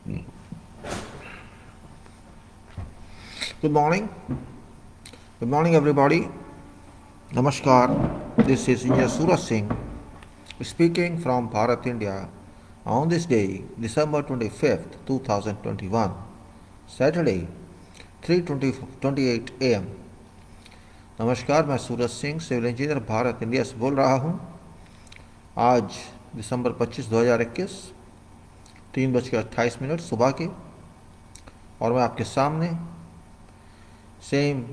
Good morning. Good morning, everybody. Namaskar. This is Engineer Suraj Singh speaking from Bharat, India on this day, December 25th, 2021, Saturday, 3:28 a.m. नमस्कार, मैं Suraj Singh civil engineer Bharat India से बोल रहा हूँ। आज दिसंबर 25, 2021, 3:28 सुबह के, और मैं आपके सामने same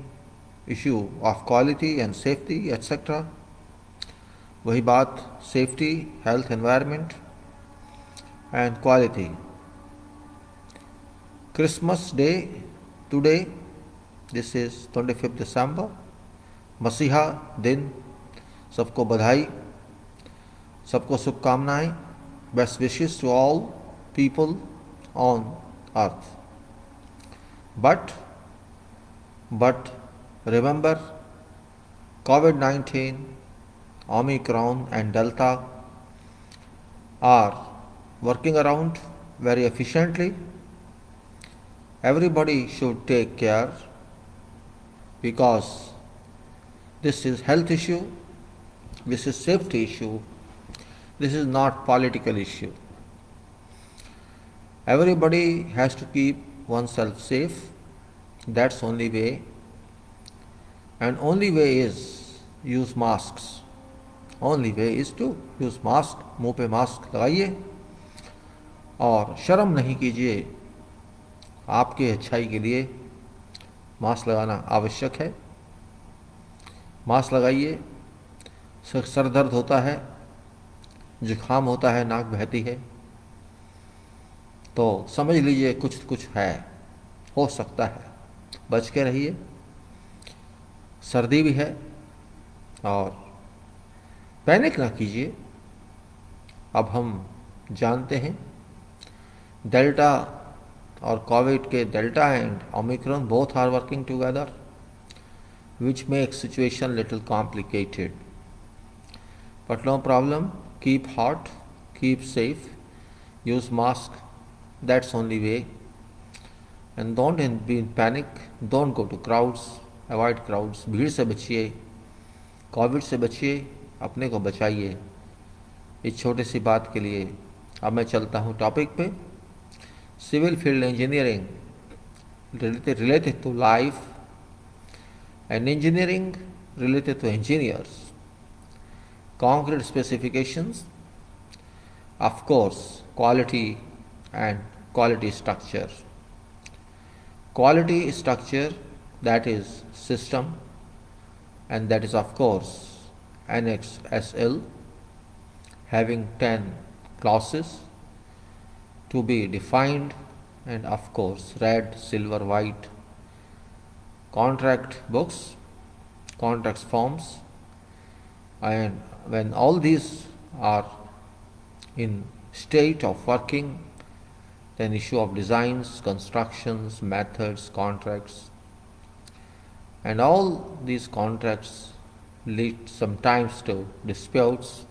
issue of quality and safety etcetera, वही बात safety, health, environment and quality. Christmas day today, this is 25 December, मसीहा दिन। सबको बधाई, सबको शुभकामनाएं, best wishes to all people on earth. But remember, COVID-19, Omicron and Delta are working around very efficiently. Everybody should take care because this is health issue, this is safety issue, this is not political issue. Everybody has to keep oneself safe. That's only way, and only way is use masks. Only way is to use mask. मुंह पे mask लगाइए और शर्म नहीं कीजिए। आपके अच्छाई के लिए मास्क लगाना आवश्यक है। मास्क लगाइए। सर दर्द होता है, जुकाम होता है, नाक बहती है, तो समझ लीजिए कुछ है, हो सकता है। बच के रहिए। सर्दी भी है और पैनिक ना कीजिए। अब हम जानते हैं डेल्टा और कोविड के delta and Omicron both are working together, which makes situation little complicated. But no problem, keep hot, keep safe, use mask, that's only way. And don't be in panic, don't go to crowds, avoid crowds, भीड़ से बचिए, Covid से बचिए, अपने को बचाइए। इस छोटी सी बात के लिए अब मैं चलता हूँ टॉपिक पे। Civil field engineering related to life and engineering related to engineers. Concrete specifications, of course, quality and quality structure. Quality structure, that is system, and that is of course AnnexSL, having 10 clauses to be defined, and of course red, silver, white contract books, contracts forms, and when all these are in state of working, then issue of designs, constructions, methods, contracts, and all these contracts lead sometimes to disputes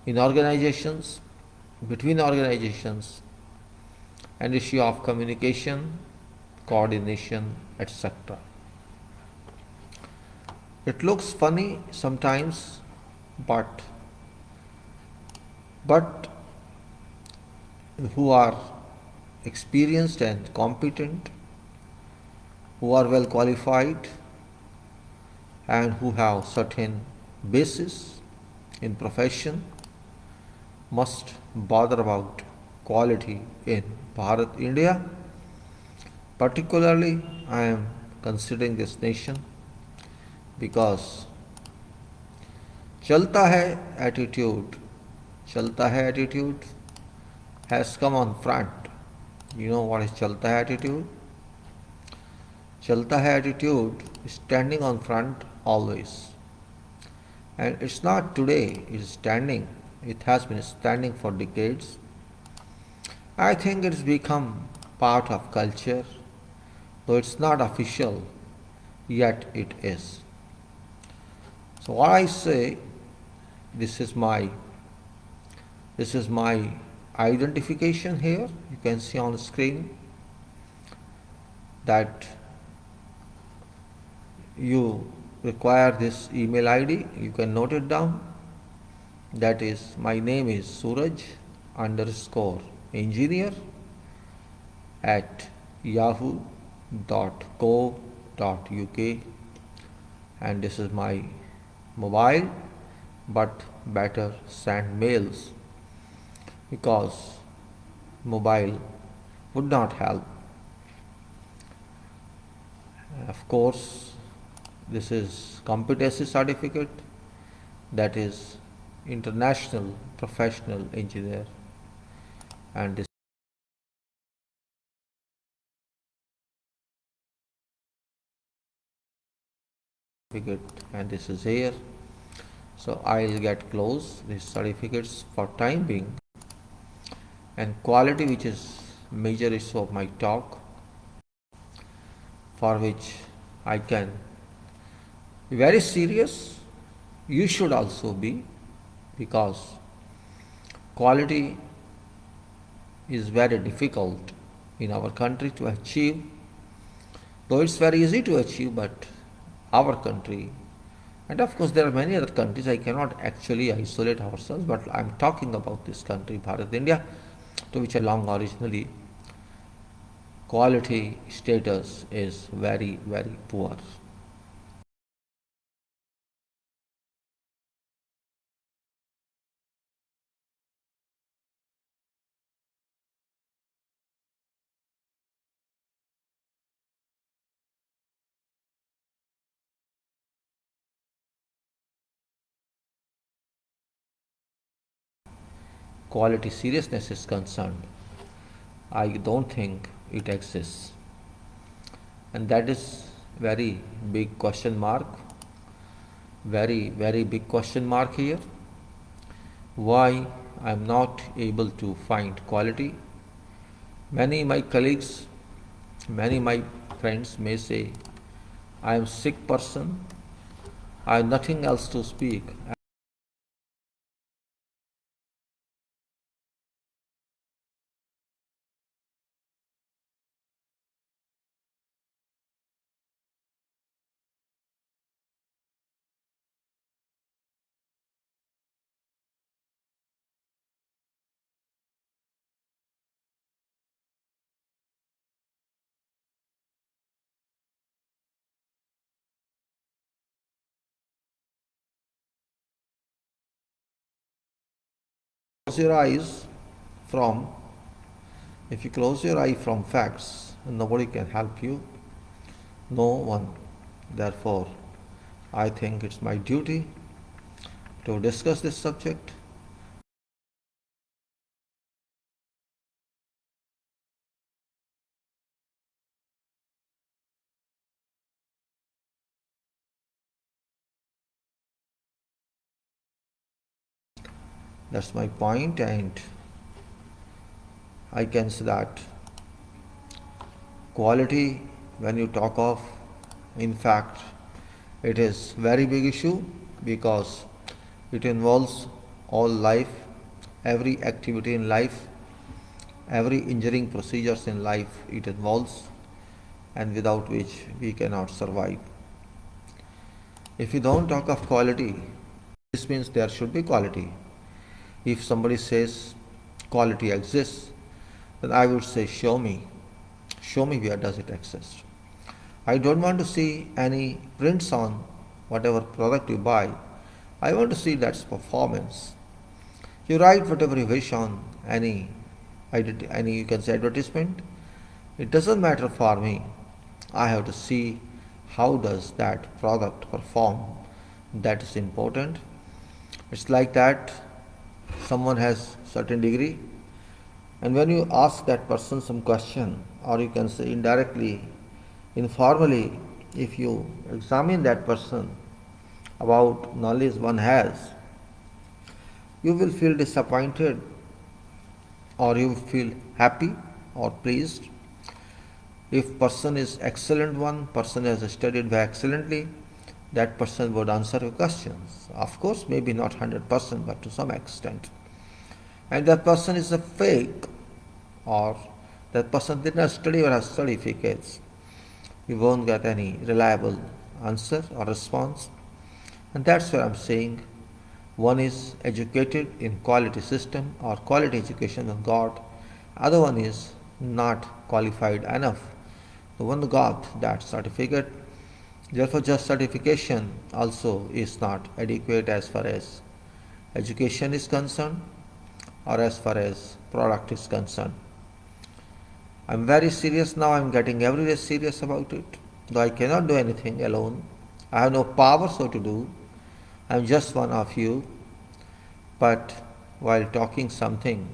in organizations, between organizations, and issue of communication, coordination, etc. It looks funny sometimes, but who are experienced and competent, who are well qualified, and who have certain basis in profession must bother about quality in Bharat, India. Particularly, I am considering this nation because चलता है attitude has come on front. You know what is chalta hai attitude? Chalta hai attitude is standing on front always. And it's not today, it's standing. It has been standing for decades. I think it's become part of culture, though it's not official, yet it is. So what I say, this is my identification here. You can see on the screen that you require this email ID. You can note it down. That is, my name is Suraj underscore engineer at yahoo.co.uk, and this is my mobile, but better send mails because mobile would not help. Of course, this is competency certificate, that is International Professional Engineer, and this certificate, and this is here. So I'll get close these certificates for time being. And quality, which is major issue of my talk, for which I can be very serious. You should also be, because quality is very difficult in our country to achieve, though it's very easy to achieve, but our country, and of course there are many other countries, I cannot actually isolate ourselves, but I'm talking about this country, Bharat, India, to which I belong originally. Quality status is very, very poor. Quality seriousness is concerned, I don't think it exists. And that is very big question mark, very, very big question mark here. Why I am not able to find quality? Many my colleagues, many my friends may say, I am sick person, I have nothing else to speak. Close your eyes from, if you close your eye from facts, nobody can help you, no one. Therefore, I think it's my duty to discuss this subject. That's my point, and I can say that quality, when you talk of, in fact, it is very big issue because it involves all life, every activity in life, every engineering procedures in life it involves, and without which we cannot survive. If you don't talk of quality, this means there should be quality. If somebody says quality exists, then I would say, show me where does it exist. I don't want to see any prints on whatever product you buy. I want to see that's performance. You write whatever you wish on any you can say advertisement. It doesn't matter for me. I have to see how does that product perform. That is important. It's like that someone has certain degree, and when you ask that person some question, or you can say indirectly, informally, if you examine that person about knowledge one has, you will feel disappointed, or you will feel happy or pleased. If person is excellent one, person has studied very excellently, that person would answer your questions. Of course, maybe not 100%, but to some extent. and that person is a fake, or that person did not study or has certificates, you won't get any reliable answer or response. And that's where I'm saying one is educated in quality system or quality education and got, other one is not qualified enough. The one got that certificate, therefore just certification also is not adequate as far as education is concerned or as far as product is concerned. I'm very serious now, I'm getting every day serious about it. Though I cannot do anything alone, I have no power so to do. I'm just one of you. But while talking something,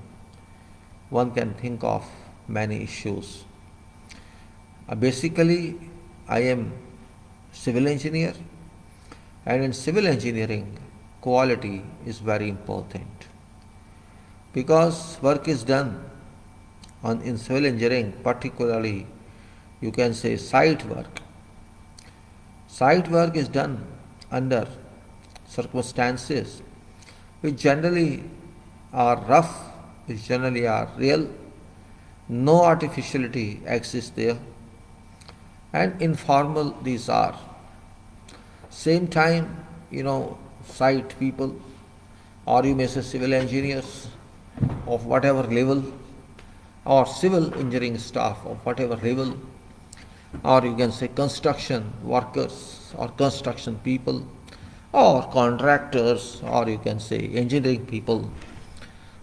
one can think of many issues. Basically, I am civil engineer, and in civil engineering, quality is very important because work is done in civil engineering, particularly you can say site work. Site work is done under circumstances which generally are rough, which generally are real. No artificiality exists there, and informal these are. Same time, site people, or you may say civil engineers of whatever level, or civil engineering staff of whatever level, or you can say construction workers or construction people, or contractors, or you can say engineering people,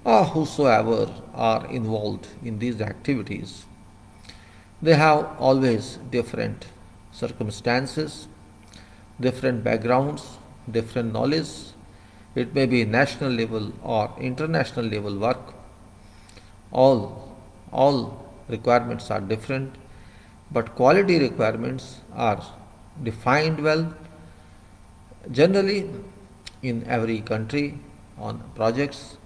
or whosoever are involved in these activities. They have always different circumstances, different backgrounds, different knowledge. It may be national level or international level work. All requirements are different, but quality requirements are defined well. Generally, in every country on projects,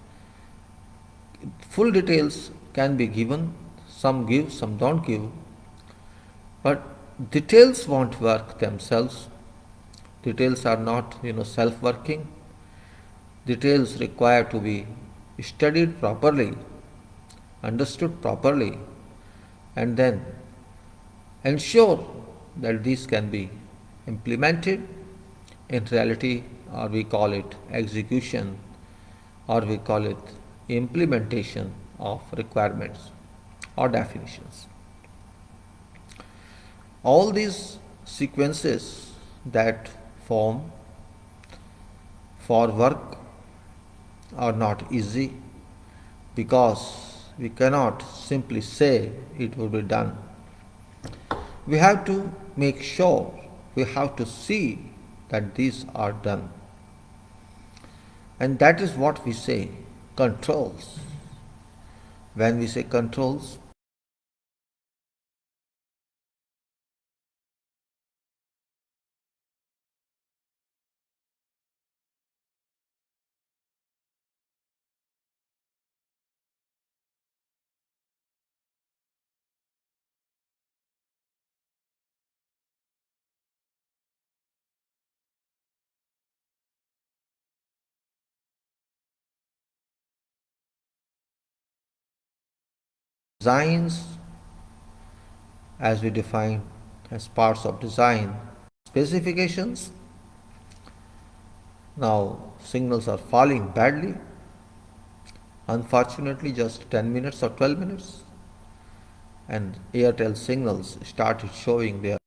full details can be given. Some give, some don't give. But details won't work themselves. Details are not, self-working. Details require to be studied properly, understood properly, and then ensure that these can be implemented in reality, or we call it execution, or we call it implementation of requirements or definitions. All these sequences that form for work are not easy because we cannot simply say it will be done. We have to make sure, we have to see that these are done. And that is what we say controls. When we say controls, designs, as we define as parts of design, specifications. Now signals are falling badly, unfortunately just 10 minutes or 12 minutes, and Airtel signals started showing their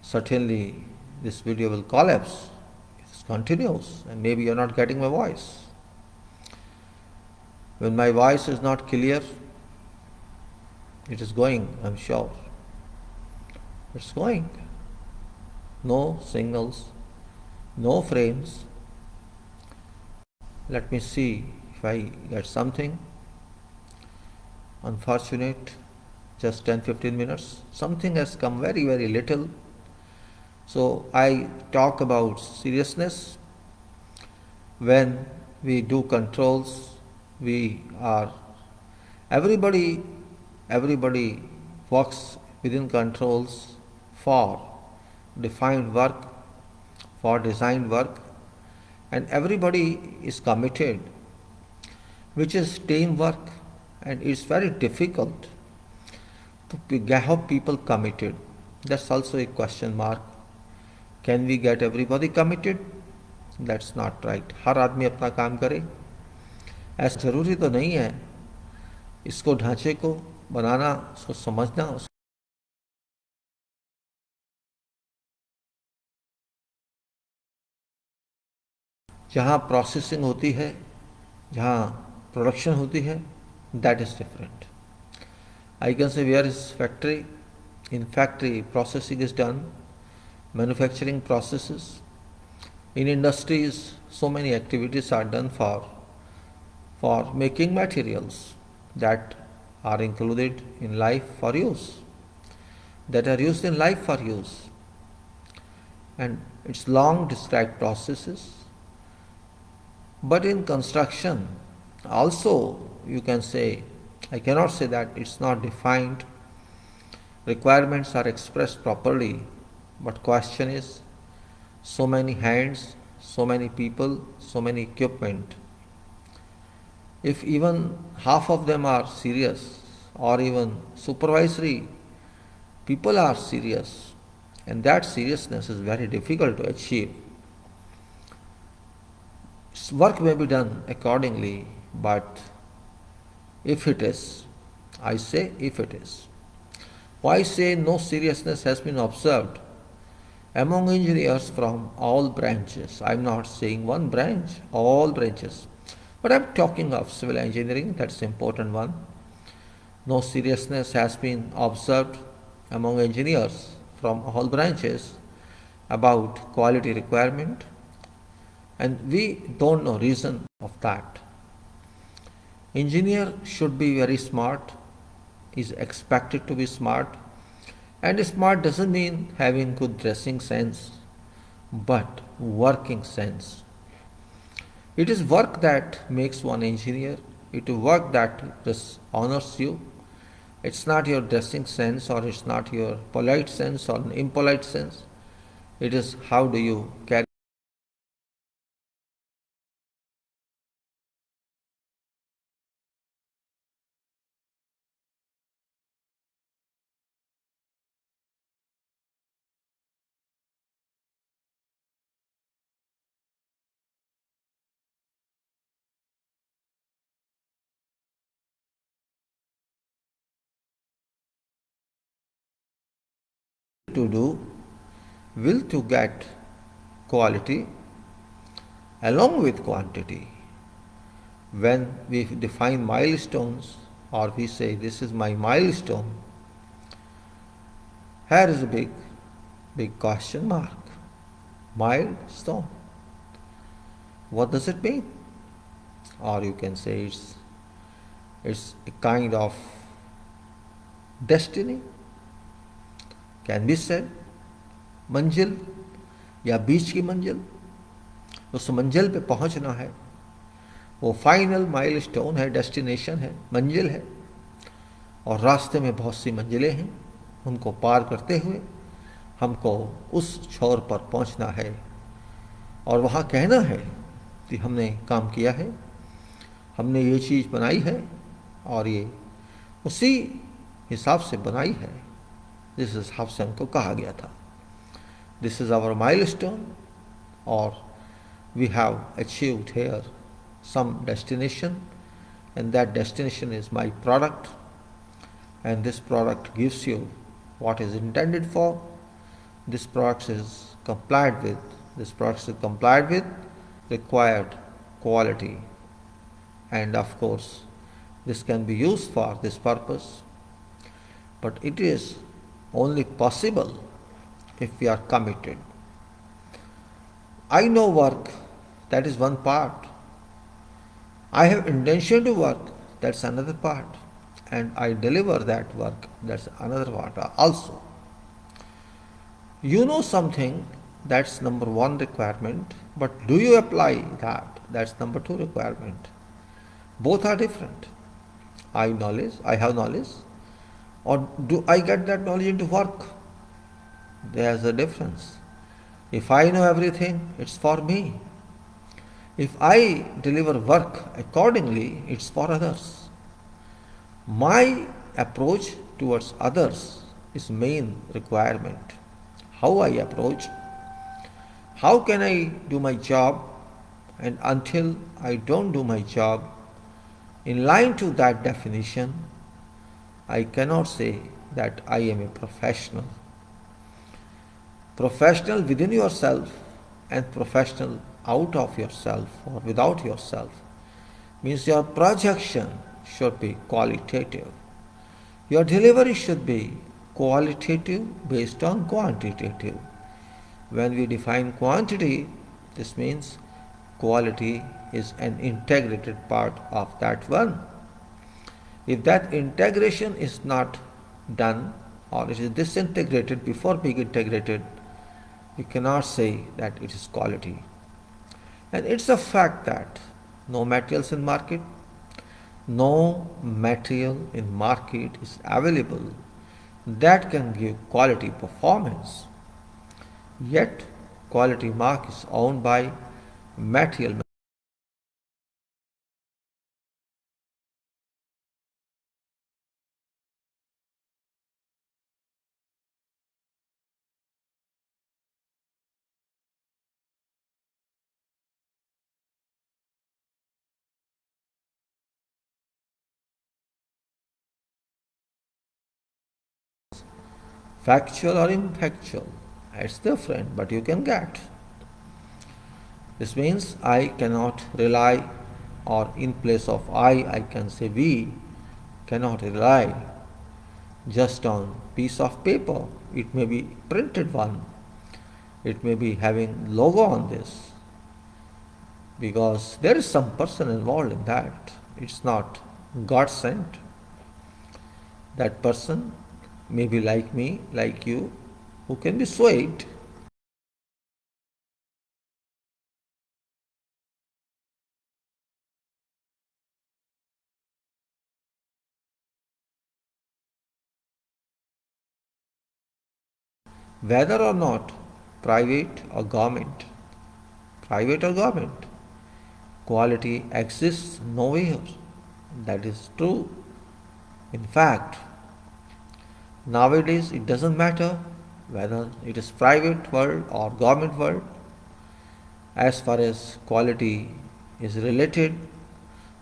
certainly this video will collapse. It continues, and maybe you're not getting my voice. When my voice is not clear, it is going, I'm sure. It's going. No signals, no frames. Let me see if I get something. Unfortunate, just 10-15 minutes. Something has come very little. So I talk about seriousness. When we do controls, we are everybody works within controls for defined work, for designed work, and everybody is committed, which is teamwork, and it's very difficult to have people committed. That's also a question mark. Can we get everybody committed? That's not right. हर आदमी अपना काम करे, ऐसा ज़रूरी तो नहीं है. इसको ढांचे को बनाना, उसको समझना, जहाँ प्रोसेसिंग होती है, जहाँ प्रोडक्शन होती है, that is different. I can say where is factory? In factory, processing is done, manufacturing processes. In industries, so many activities are done for making materials that are included in life for use, that are used in life for use. And it's long described processes. But in construction, also you can say, I cannot say that it's not defined, requirements are expressed properly, but question is, so many hands, so many people, so many equipment. If even half of them are serious, or even supervisory people are serious, and that seriousness is very difficult to achieve. Work may be done accordingly, but if it is, I say if it is. Why say no seriousness has been observed among engineers from all branches? I am not saying one branch, all branches. But I am talking of civil engineering, that's the important one. No seriousness has been observed among engineers from all branches about quality requirement, and we don't know reason of that. Engineer should be very smart, is expected to be smart, and smart doesn't mean having good dressing sense, but working sense. It is work that makes one engineer. It is work that honors you. It's not your dressing sense, or it's not your polite sense or impolite sense. It is how do you carry to do, will to get quality along with quantity. When we define milestones, or we say this is my milestone, here is a big question mark. Milestone. What does it mean? Or you can say it's a kind of destiny, can be said. मंजिल या बीच की मंजिल, उस मंजिल पे पहुंचना है, वो फाइनल माइलस्टोन है, डेस्टिनेशन है, मंजिल है, और रास्ते में बहुत सी मंजिलें हैं. उनको पार करते हुए हमको उस छोर पर पहुंचना है और वहाँ कहना है कि हमने काम किया है, हमने ये चीज़ बनाई है और ये उसी हिसाब से बनाई है जिस हिसाब से हमको कहा गया था. दिस इज़ आवर माइलस्टोन, और we have achieved here some destination, and that destination is my product, and this product gives you what is intended for. This product is complied with required quality, and of course this can be used for this purpose, but it is only possible if we are committed. I know work, that is one part, I have intention to work, that's another part. And I deliver that work, that's another part also. You know something, that's number one requirement, but do you apply that? That's number two requirement. Both are different. I have knowledge, or do I get that knowledge into work? There's a difference. If I know everything, it's for me. If I deliver work accordingly, it's for others. My approach towards others is main requirement. How I approach, how can I do my job, and until I don't do my job in line to that definition, I cannot say that I am a professional. Professional within yourself and professional out of yourself or without yourself means your projection should be qualitative. Your delivery should be qualitative based on quantitative. When we define quantity, this means quality is an integrated part of that one. If that integration is not done or it is disintegrated before being integrated, we cannot say that it is quality. And it's a fact that no materials in market, no material in market is available that can give quality performance. Yet quality mark is owned by material factual or infactual. It's different, but you can get. This means I cannot rely, or in place of I can say we cannot rely just on piece of paper. It may be printed one. It may be having logo on this because there is some person involved in that. It's not God sent. That person may be like me, like you, who can be swayed. Whether or not private or government, quality exists nowhere. That is true. In fact, nowadays it doesn't matter whether it is private world or government world. As far as quality is related,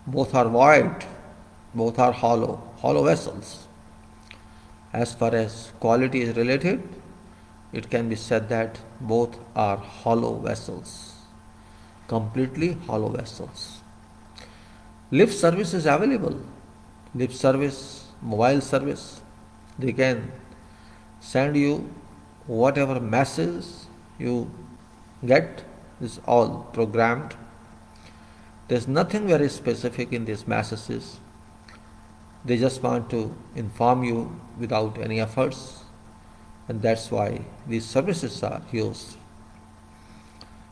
both are void, both are hollow vessels. As far as quality is related, it can be said that both are hollow vessels, completely hollow vessels. Lift service is available. Lift service, mobile service, they can send you whatever message you get is all programmed. There's nothing very specific in these messages. They just want to inform you without any efforts, and that's why these services are used.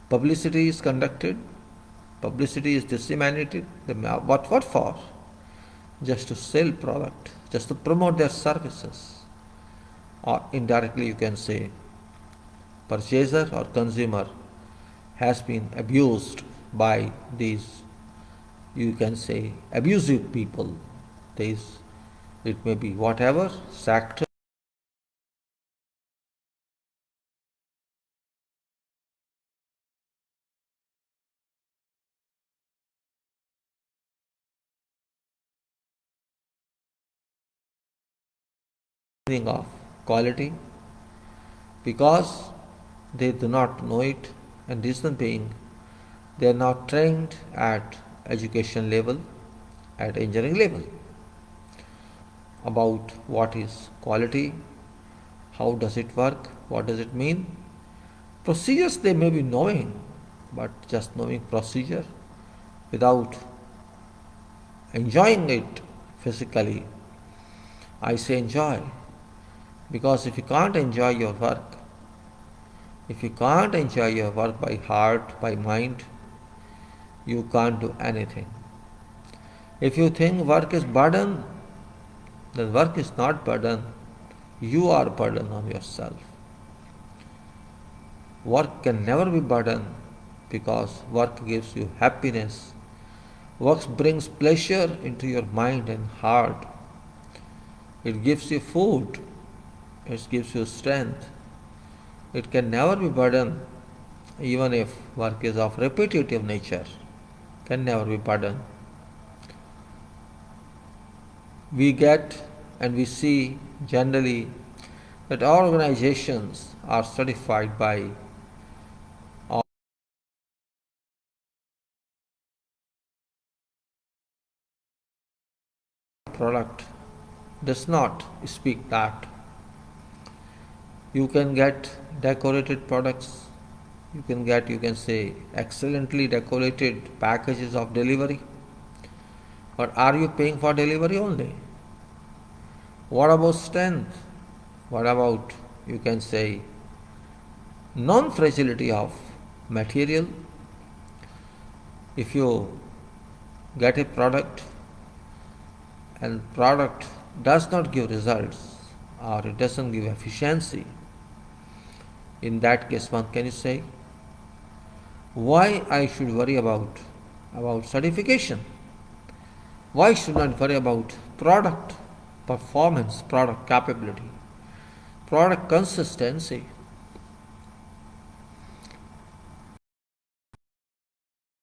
Publicity is conducted, publicity is disseminated. What for? Just to sell product, just to promote their services. Or indirectly you can say purchaser or consumer has been abused by these, you can say, abusive people. These, it may be whatever sector of quality because they do not know it, and reason being they are not trained at education level, at engineering level, about what is quality, how does it work, what does it mean. Procedures they may be knowing, but just knowing procedure without enjoying it physically. I say enjoy, because if you can't enjoy your work, if you can't enjoy your work by heart, by mind, you can't do anything. If you think work is burden, then work is not burden. You are burden on yourself. Work can never be burden, because work gives you happiness. Work brings pleasure into your mind and heart. It gives you food. It gives you strength. It can never be burden, even if work is of repetitive nature. Can never be burden. We get and we see generally that our organizations are certified by product does not speak that. You can get decorated products, you can say excellently decorated packages of delivery, but are you paying for delivery only? What about strength? What about, you can say, non-fragility of material? If you get a product and product does not give results, or it doesn't give efficiency, in that case one can say, why I should worry about certification? Why should not worry about product performance, product capability, product consistency?